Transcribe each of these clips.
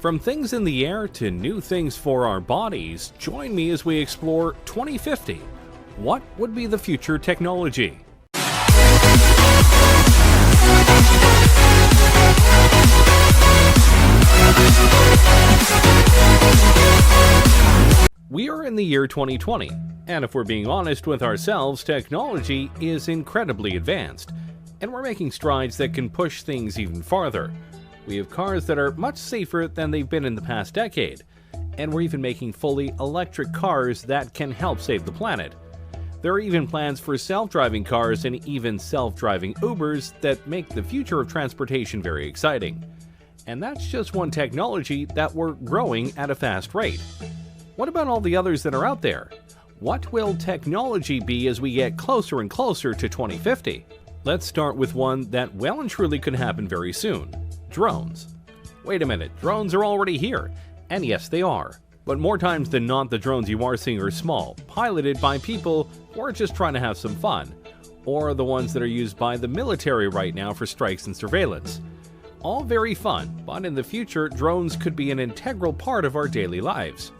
From things in the air to new things for our bodies, join me as we explore 2050. What would be the future technology? We are in the year 2020, and if we're being honest with ourselves, technology is incredibly advanced, and we're making strides that can push things even farther. We have cars that are much safer than they've been in the past decade, and we're even making fully electric cars that can help save the planet. There are even plans for self-driving cars and even self-driving Ubers that make the future of transportation very exciting. And that's just one technology that we're growing at a fast rate. What about all the others that are out there? What will technology be as we get closer and closer to 2050? Let's start with one that well and truly could happen very soon. Drones. Wait a minute, drones are already here. And yes, they are. But more times than not, the drones you are seeing are small, piloted by people who are just trying to have some fun, or the ones that are used by the military right now for strikes and surveillance. All very fun, but in the future, drones could be an integral part of our daily lives.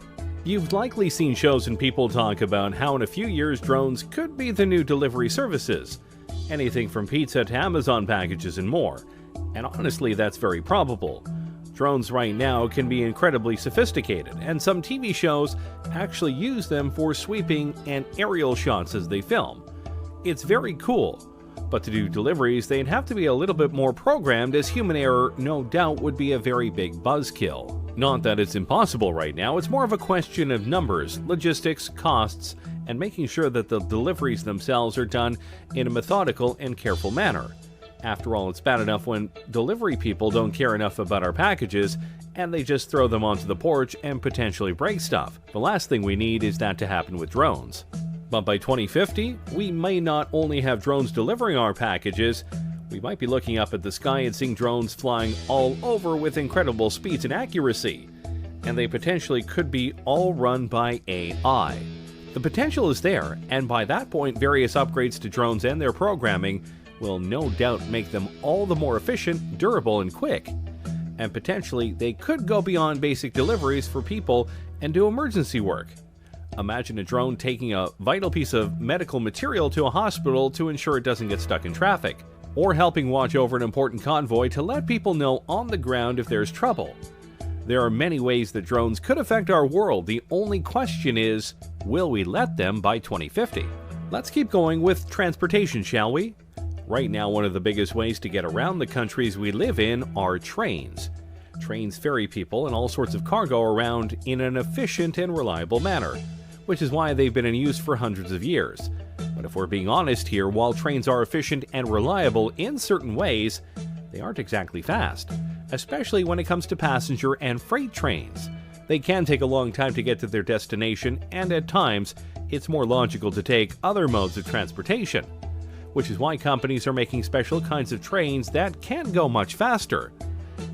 You've likely seen shows and people talk about how in a few years drones could be the new delivery services. Anything from pizza to Amazon packages and more. And honestly, that's very probable. Drones right now can be incredibly sophisticated, and some TV shows actually use them for sweeping and aerial shots as they film. It's very cool, but to do deliveries, they'd have to be a little bit more programmed, as human error no doubt would be a very big buzzkill. Not that it's impossible right now, it's more of a question of numbers, logistics, costs, and making sure that the deliveries themselves are done in a methodical and careful manner. After all, it's bad enough when delivery people don't care enough about our packages and they just throw them onto the porch and potentially break stuff. The last thing we need is that to happen with drones. But by 2050, we may not only have drones delivering our packages, we might be looking up at the sky and seeing drones flying all over with incredible speeds and accuracy. And they potentially could be all run by AI. The potential is there, and by that point, various upgrades to drones and their programming will no doubt make them all the more efficient, durable, and quick. And potentially, they could go beyond basic deliveries for people and do emergency work. Imagine a drone taking a vital piece of medical material to a hospital to ensure it doesn't get stuck in traffic, or helping watch over an important convoy to let people know on the ground if there's trouble. There are many ways that drones could affect our world. The only question is, will we let them by 2050? Let's keep going with transportation, shall we? Right now, one of the biggest ways to get around the countries we live in are trains. Trains ferry people and all sorts of cargo around in an efficient and reliable manner, which is why they've been in use for hundreds of years. But if we're being honest here, while trains are efficient and reliable in certain ways, they aren't exactly fast, especially when it comes to passenger and freight trains. They can take a long time to get to their destination, and at times, it's more logical to take other modes of transportation, which is why companies are making special kinds of trains that can go much faster.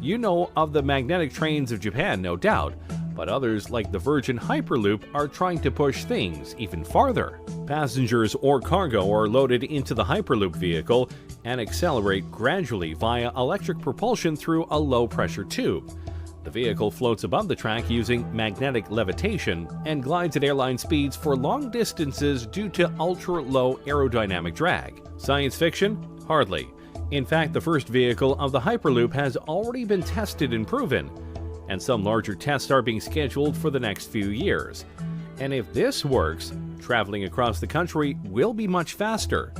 You know of the magnetic trains of Japan, no doubt, but others like the Virgin Hyperloop are trying to push things even farther. Passengers or cargo are loaded into the Hyperloop vehicle and accelerate gradually via electric propulsion through a low-pressure tube. The vehicle floats above the track using magnetic levitation and glides at airline speeds for long distances due to ultra-low aerodynamic drag. Science fiction? Hardly. In fact, the first vehicle of the Hyperloop has already been tested and proven, and some larger tests are being scheduled for the next few years. And if this works, traveling across the country will be much faster.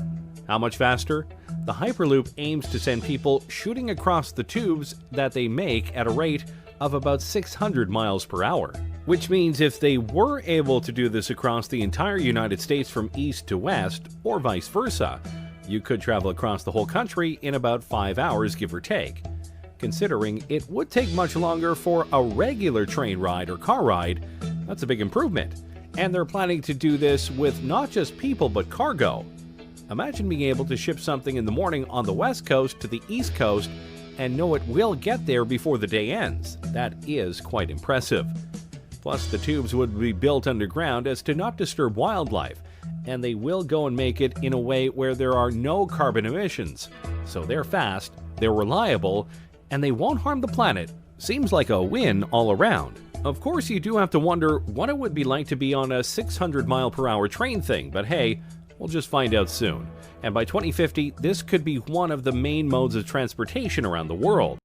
How much faster? The Hyperloop aims to send people shooting across the tubes that they make at a rate of about 600 miles per hour. Which means if they were able to do this across the entire United States from east to west, or vice versa, you could travel across the whole country in about 5 hours, give or take. Considering it would take much longer for a regular train ride or car ride, that's a big improvement. And they're planning to do this with not just people but cargo. Imagine being able to ship something in the morning on the west coast to the east coast and know it will get there before the day ends. That is quite impressive. Plus, the tubes would be built underground as to not disturb wildlife, and they will go and make it in a way where there are no carbon emissions. So they're fast, they're reliable, and they won't harm the planet, Seems like a win all around. Of course, you do have to wonder what it would be like to be on a 600-mile-per-hour train thing, but hey, we'll just find out soon. And by 2050, this could be one of the main modes of transportation around the world.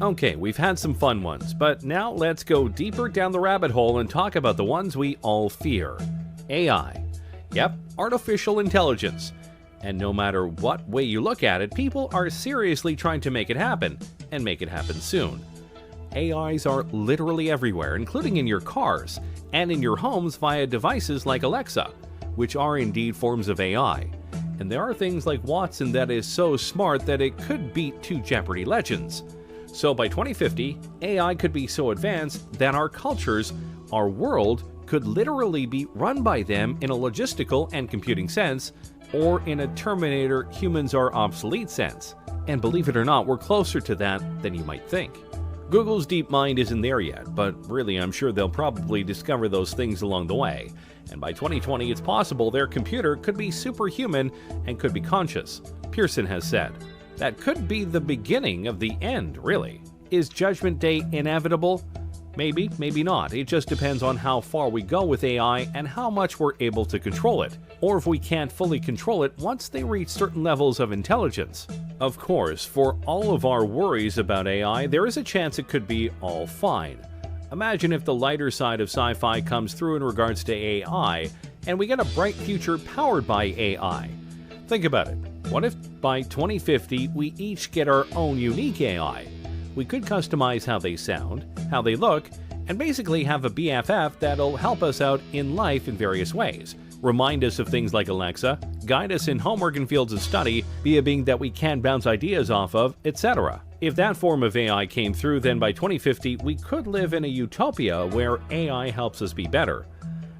Okay, we've had some fun ones, but now let's go deeper down the rabbit hole and talk about the ones we all fear. AI. Yep, artificial intelligence. And no matter what way you look at it, people are seriously trying to make it happen, and make it happen soon. AIs are literally everywhere, including in your cars, and in your homes via devices like Alexa, which are indeed forms of AI. And there are things like Watson that is so smart that it could beat two Jeopardy legends. So by 2050, AI could be so advanced that our cultures, our world, could literally be run by them in a logistical and computing sense, or in a Terminator humans are obsolete sense. And believe it or not, we're closer to that than you might think. Google's DeepMind isn't there yet, but really I'm sure they'll probably discover those things along the way. And by 2020, it's possible their computer could be superhuman and could be conscious, Pearson has said. That could be the beginning of the end, really. Is Judgment Day inevitable? Maybe, maybe not. It just depends on how far we go with AI and how much we're able to control it, or if we can't fully control it once they reach certain levels of intelligence. Of course, for all of our worries about AI, there is a chance it could be all fine. Imagine if the lighter side of sci-fi comes through in regards to AI, and we get a bright future powered by AI. Think about it. What if by 2050 we each get our own unique AI? We could customize how they sound, how they look, and basically have a BFF that'll help us out in life in various ways. Remind us of things like Alexa, guide us in homework and fields of study, be a being that we can bounce ideas off of, etc. If that form of AI came through, then by 2050 we could live in a utopia where AI helps us be better.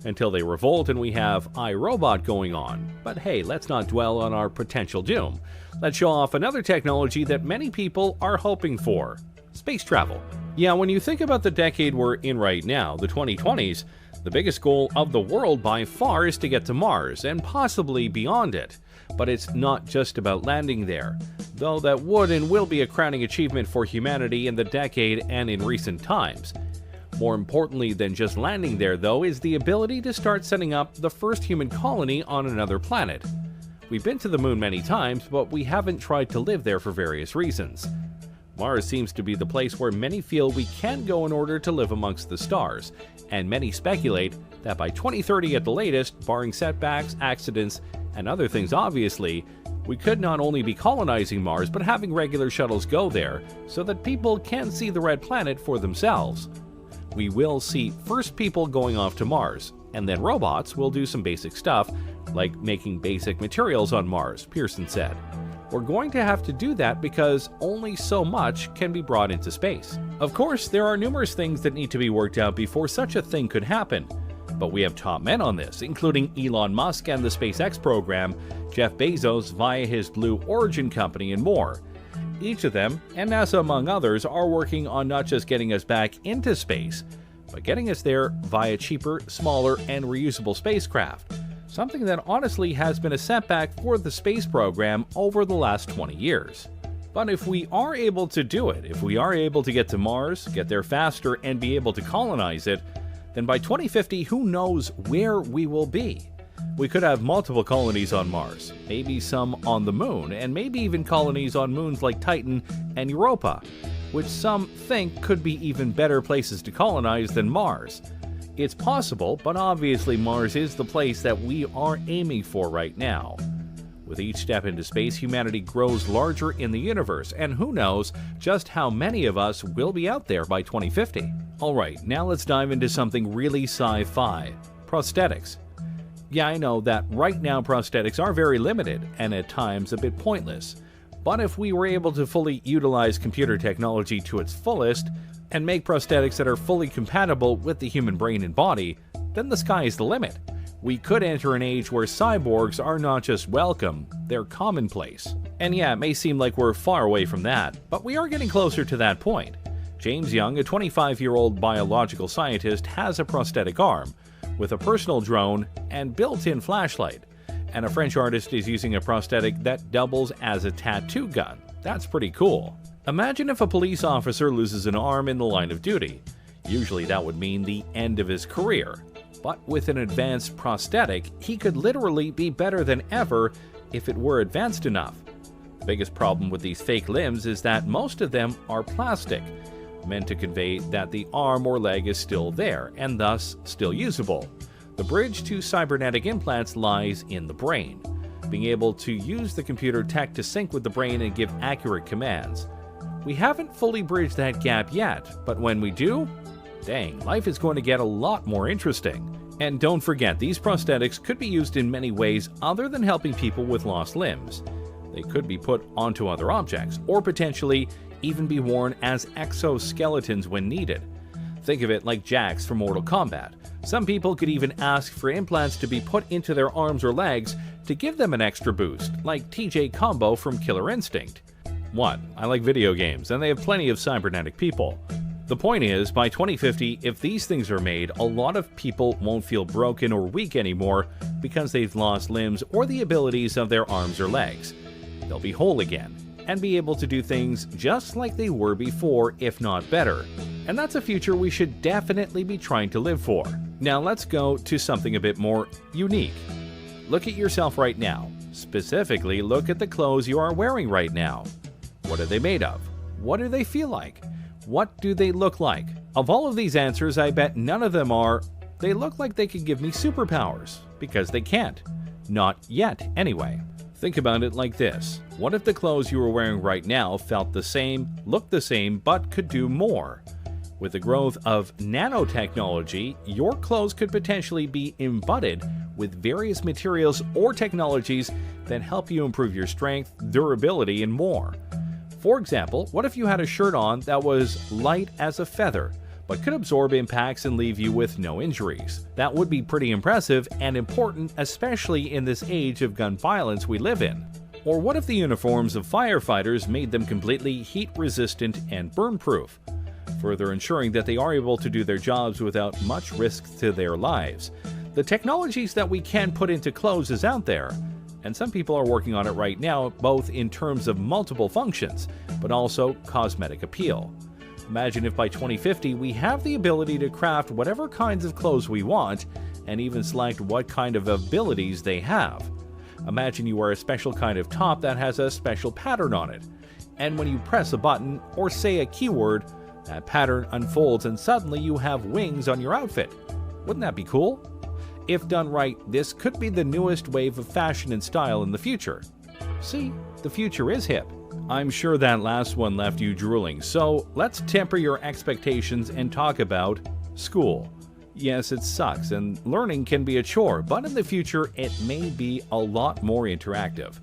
Until they revolt and we have iRobot going on. But hey, let's not dwell on our potential doom. Let's show off another technology that many people are hoping for. Space travel. Yeah, when you think about the decade we're in right now, the 2020s, the biggest goal of the world by far is to get to Mars, and possibly beyond it. But it's not just about landing there, though that would and will be a crowning achievement for humanity in the decade and in recent times. More importantly than just landing there, though, is the ability to start setting up the first human colony on another planet. We've been to the moon many times, but we haven't tried to live there for various reasons. Mars seems to be the place where many feel we can go in order to live amongst the stars, and many speculate that by 2030 at the latest, barring setbacks, accidents, and other things obviously, we could not only be colonizing Mars, but having regular shuttles go there so that people can see the red planet for themselves. We will see first people going off to Mars, and then robots will do some basic stuff, like making basic materials on Mars, Pearson said. We're going to have to do that because only so much can be brought into space. Of course, there are numerous things that need to be worked out before such a thing could happen. But we have top men on this, including Elon Musk and the SpaceX program, Jeff Bezos via his Blue Origin company, and more. Each of them, and NASA among others, are working on not just getting us back into space, but getting us there via cheaper, smaller, and reusable spacecraft, something that honestly has been a setback for the space program over the last 20 years. But if we are able to do it, if we are able to get to Mars, get there faster, and be able to colonize it, then by 2050, who knows where we will be? We could have multiple colonies on Mars, maybe some on the moon, and maybe even colonies on moons like Titan and Europa, which some think could be even better places to colonize than Mars. It's possible, but obviously Mars is the place that we are aiming for right now. With each step into space, humanity grows larger in the universe, and who knows just how many of us will be out there by 2050. Alright, now let's dive into something really sci-fi. Prosthetics. Yeah, I know that right now prosthetics are very limited, and at times a bit pointless. But if we were able to fully utilize computer technology to its fullest, and make prosthetics that are fully compatible with the human brain and body, then the sky is the limit. We could enter an age where cyborgs are not just welcome, they're commonplace. And yeah, it may seem like we're far away from that, but we are getting closer to that point. James Young, a 25-year-old biological scientist, has a prosthetic arm, with a personal drone and built-in flashlight. And a French artist is using a prosthetic that doubles as a tattoo gun. That's pretty cool. Imagine if a police officer loses an arm in the line of duty. Usually that would mean the end of his career. But with an advanced prosthetic, he could literally be better than ever if it were advanced enough. The biggest problem with these fake limbs is that most of them are plastic, meant to convey that the arm or leg is still there and thus still usable. The bridge to cybernetic implants lies in the brain, being able to use the computer tech to sync with the brain and give accurate commands. We haven't fully bridged that gap yet, but when we do, dang, life is going to get a lot more interesting. And don't forget, these prosthetics could be used in many ways other than helping people with lost limbs. They could be put onto other objects, or potentially even be worn as exoskeletons when needed. Think of it like Jax from Mortal Kombat. Some people could even ask for implants to be put into their arms or legs to give them an extra boost, like TJ Combo from Killer Instinct. 1. I like video games, and they have plenty of cybernetic people. The point is, by 2050, if these things are made, a lot of people won't feel broken or weak anymore because they've lost limbs or the abilities of their arms or legs. They'll be whole again, and be able to do things just like they were before, if not better. And that's a future we should definitely be trying to live for. Now let's go to something a bit more unique. Look at yourself right now. Specifically, look at the clothes you are wearing right now. What are they made of? What do they feel like? What do they look like? Of all of these answers, I bet none of them are, they look like they could give me superpowers, because they can't. Not yet, anyway. Think about it like this. What if the clothes you are wearing right now felt the same, looked the same, but could do more? With the growth of nanotechnology, your clothes could potentially be embodied with various materials or technologies that help you improve your strength, durability, and more. For example, what if you had a shirt on that was light as a feather, but could absorb impacts and leave you with no injuries? That would be pretty impressive and important, especially in this age of gun violence we live in. Or what if the uniforms of firefighters made them completely heat-resistant and burn-proof, further ensuring that they are able to do their jobs without much risk to their lives? The technologies that we can put into clothes is out there, and some people are working on it right now, both in terms of multiple functions, but also cosmetic appeal. Imagine if by 2050 we have the ability to craft whatever kinds of clothes we want, and even select what kind of abilities they have. Imagine you wear a special kind of top that has a special pattern on it, and when you press a button or say a keyword, that pattern unfolds and suddenly you have wings on your outfit. Wouldn't that be cool? If done right, this could be the newest wave of fashion and style in the future. See, the future is hip. I'm sure that last one left you drooling, so let's temper your expectations and talk about school. Yes, it sucks, and learning can be a chore, but in the future it may be a lot more interactive.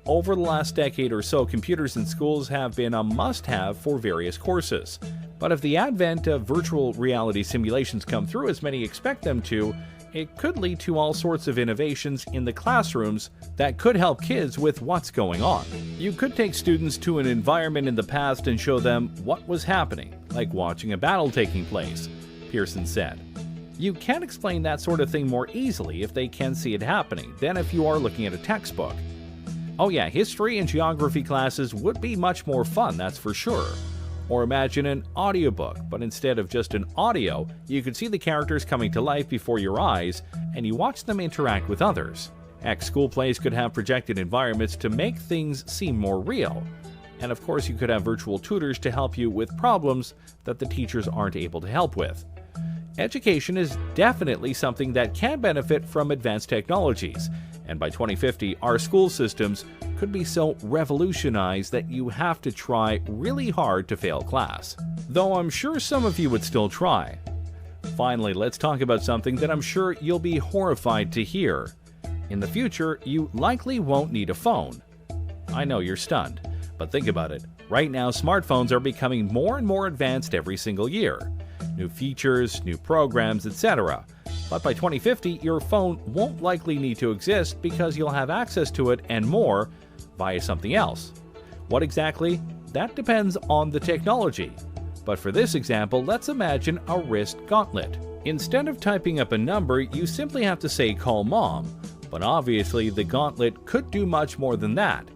Over the last decade or so, computers in schools have been a must-have for various courses. But if the advent of virtual reality simulations come through as many expect them to, it could lead to all sorts of innovations in the classrooms that could help kids with what's going on. You could take students to an environment in the past and show them what was happening, like watching a battle taking place, Pearson said. You can explain that sort of thing more easily if they can see it happening than if you are looking at a textbook. Oh yeah, history and geography classes would be much more fun, that's for sure. Or imagine an audiobook, but instead of just an audio, you could see the characters coming to life before your eyes, and you watch them interact with others. Heck, school plays could have projected environments to make things seem more real. And of course, you could have virtual tutors to help you with problems that the teachers aren't able to help with. Education is definitely something that can benefit from advanced technologies, and by 2050, our school systems could be so revolutionized that you have to try really hard to fail class. Though I'm sure some of you would still try. Finally, let's talk about something that I'm sure you'll be horrified to hear. In the future, you likely won't need a phone. I know you're stunned, but think about it. Right now, smartphones are becoming more and more advanced every single year. New features, new programs, etc. But by 2050, your phone won't likely need to exist because you'll have access to it and more via something else. What exactly? That depends on the technology. But for this example, let's imagine a wrist gauntlet. Instead of typing up a number, you simply have to say "call mom," but obviously the Gauntlet could do much more than that.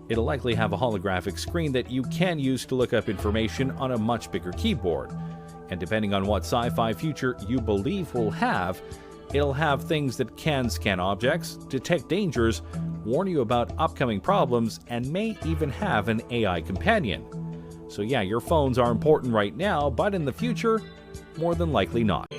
It'll likely have a holographic screen that you can use to look up information on a much bigger keyboard. And depending on what sci-fi future you believe will have, it'll have things that can scan objects, detect dangers, warn you about upcoming problems, and may even have an AI companion. So yeah, your phones are important right now, but in the future, more than likely not.